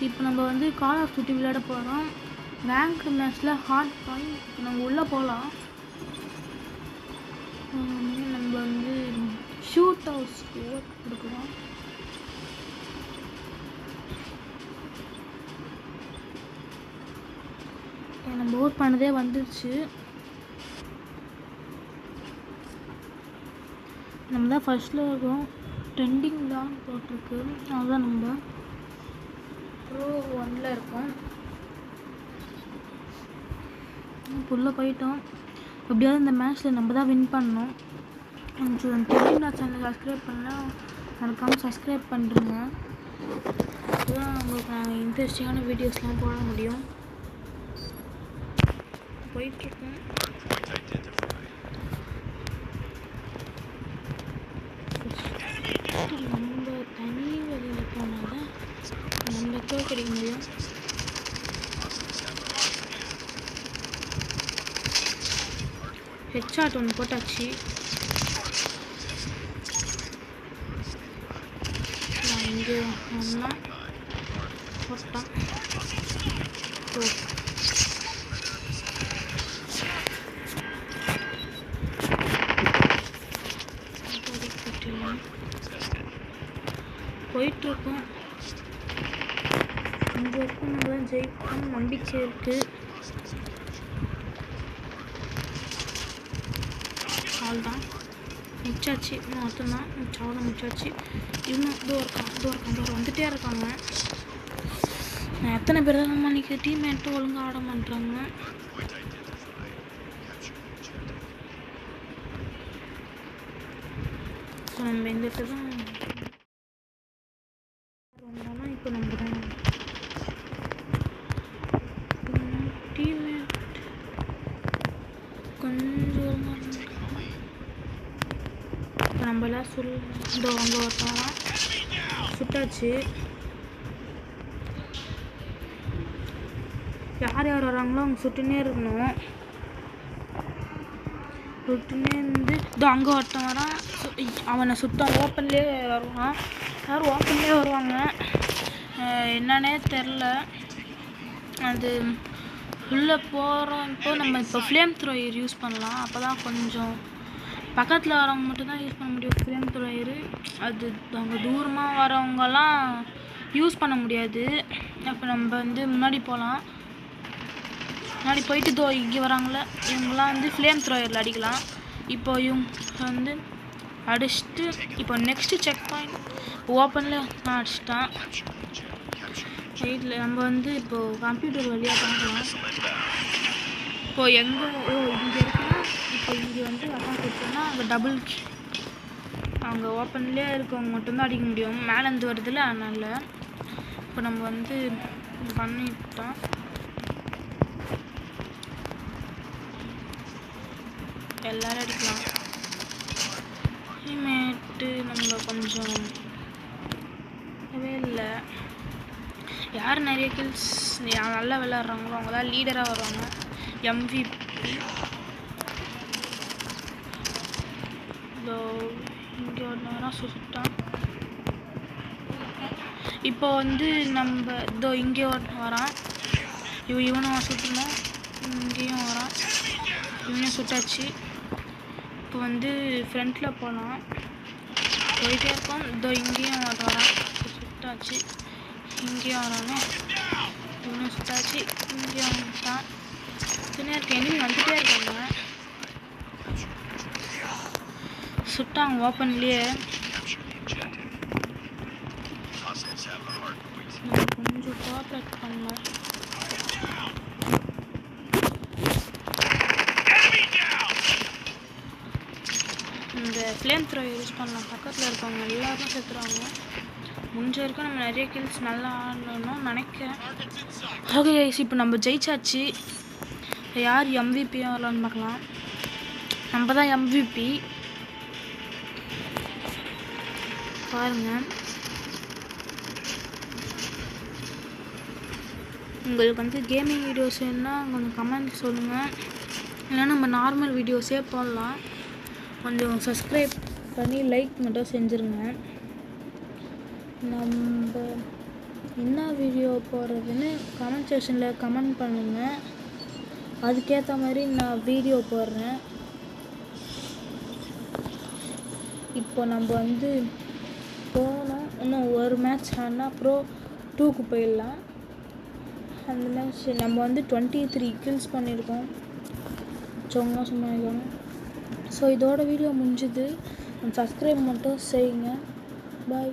இப்போ நம்ம வந்து கால் ஆஃப் டியூட்டி விளையாட போகிறோம். ரேங்க் மேட்ச்சில் ஹார்ட் பாயிண்ட். நம்ம உள்ளே போகலாம். நம்ம வந்து ஷூட் ஹவுஸ் கொடுக்குறோம். நம்ம ஓட் பண்ணதே வந்துடுச்சு. நம்ம தான் ஃபர்ஸ்ட்டில் இருக்கோம். ட்ரெண்டிங் தான் போட்டிருக்கு. அதுதான் நம்ம ப்ரோ 1ல் இருக்கோம். உள்ளே போயிட்டோம். எப்படியாவது இந்த மேட்ச்சில் நம்ம தான் வின் பண்ணோம். கொஞ்சம் தெரியுங்களா சேனல் சப்ஸ்கிரைப் பண்ணால் மறக்காமல் சப்ஸ்கிரைப் பண்ணுறேங்க. அதுதான் உங்களுக்கு நாங்கள் இன்ட்ரெஸ்டிங்கான வீடியோஸ்லாம் போட முடியும். போயிட்டுருக்கோம். நம்ம தனி வழியில் போனால் தான் நம்ம கிடைக்க முடியும். ஹெட்ஷாட் ஒன்று போட்டாச்சு. இங்கே ஒன்றா போட்டான். போயிட்டுருக்கோம். இங்கே இருக்கும் நம்ம தான் ஜெயிக்கும் நம்பிக்கை இருக்குது. ஆள் தான் முடிச்சாச்சு. இன்னும் ஒருத்தந்தான் சாவலை முடிச்சாச்சு. இன்னும் இதோ வந்துகிட்டே இருக்காங்க. நான் எத்தனை பேர் தான் நம்ம அன்றைக்கி டீம்மேட்டும் ஒழுங்காக ஆட மாட்டாங்க. ஸோ நம்ம இந்த இடத்துல தான் வந்தோம்னா இப்போ நம்ம தான் டீம்மேட் கொஞ்சம் நம்மளாம் இதோ அங்கே ஒருத்தவங்க சுட்டாச்சு. யார் யார் வராங்களோ அவங்க சுட்டுனே இருக்கணும். சுட்டுனே இருந்து இதோ அங்கே ஒருத்தன் வரான். அவனை சுட்டான். ஓப்பன்லேயே வருவான். யாரும் ஓப்பன்லேயே வருவாங்க. என்னன்னே தெரில. அது உள்ளே போகிறோம். நம்ம இப்போ ஃப்ளேம் த்ரோயர் யூஸ் பண்ணலாம். அப்போ தான் கொஞ்சம் பக்கத்தில் வரவங்க மட்டும்தான் யூஸ் பண்ண முடியும் ஃப்ளேம் த்ரோயரு. அது அவங்க தூரமாக வரவங்கலாம் யூஸ் பண்ண முடியாது. அப்போ நம்ம வந்து முன்னாடி போகலாம். முன்னாடி போயிட்டு இதோ இங்கே வராங்களே இவங்கெல்லாம் வந்து ஃப்ளேம் த்ரோயரில் அடிக்கலாம். இப்போ இவங்க வந்து அடிச்சுட்டு இப்போ நெக்ஸ்ட்டு செக் பாயிண்ட் ஓப்பனில் நான் அடிச்சிட்டான். சைடில் நம்ம வந்து இப்போது கம்ப்யூட்டர் வழியாக பார்க்கலாம். இப்போது எங்கே இங்கே இருக்குன்னா இப்போ இங்கே வந்து அக்கௌண்ட் கொடுத்தோன்னா அங்கே டபுள் அங்கே ஓப்பன்லேயே இருக்கவங்க மட்டும்தான் அடிக்க முடியும். மேலேருந்து வருதுல அதனால் இப்போ நம்ம வந்து பண்ணிட்டோம். எல்லோரும் அடிக்கலாம். இனிமேட்டு நம்ம கொஞ்சம் இல்லை யார் நிறைய கில்ஸ் நல்லா விளையாடுறாங்களோ அவங்க தான் லீடராக வருவாங்க. MVP இதோ இங்கே ஒன்று வேணால் சுட்டான். இப்போ வந்து நம்ம இதோ இங்கே ஒன்று வரான். இவனும் சுட்டணும். இங்கேயும் வரான். இவனையும் சுட்டாச்சு. இப்போ வந்து ஃப்ரண்ட்டில் போகலாம். போயிட்டே இருக்கோம். இதோ இங்கேயும் வரான். சுட்டாச்சு. இங்கேயும் வரானே இவனும் சுட்டாச்சு. இங்கேயும் வந்துட்டான். தனியாக இருக்க எனிமி வந்துகிட்டே இருக்காங்க. சுட்டாங்க ஓப்பன்லேயே. கொஞ்சம் கோஆப்ரேட் பண்ணலாம். இந்த ஃப்ளேம் த்ரோ யூஸ் பண்ணலாம். பக்கத்தில் இருக்கவங்க எல்லாரும் செத்துருவாங்க. முடிஞ்ச வரைக்கும் நம்ம நிறைய கில்ஸ் நல்லா ஆடணும்னு நினைக்கிறேன். ஓகே கைஸ், இப்போ நம்ம ஜெயிச்சாச்சு. யார் MVP வரலான்னு பார்க்கலாம். நம்ம தான் MVP பாருங்கள். உங்களுக்கு வந்து கேமிங் வீடியோஸ் வேணுன்னா கொஞ்சம் கமெண்ட் சொல்லுங்கள். இல்லைன்னா நம்ம நார்மல் வீடியோஸே போடலாம். கொஞ்சம் சப்ஸ்கிரைப் பண்ணி லைக் மட்டும் செஞ்சுருங்க. நம்ம என்ன வீடியோ போடுறதுன்னு கமெண்ட் செக்ஷனில் கமெண்ட் பண்ணுங்கள். அதுக்கேற்ற மாதிரி நான் வீடியோ போடுறேன். இப்போ நம்ம வந்து போனோம், இன்னும் ஒரு மேட்ச் ஆடினா ப்ரோ 2க்கு போயிடலாம். அந்த மேட்ச் நம்ம வந்து 23 கில்ஸ் பண்ணியிருக்கோம். சும்மா இருக்கணும். ஸோ இதோட வீடியோ முடிஞ்சுது. சப்ஸ்கிரைப் மட்டும் செய்யுங்க. பாய்.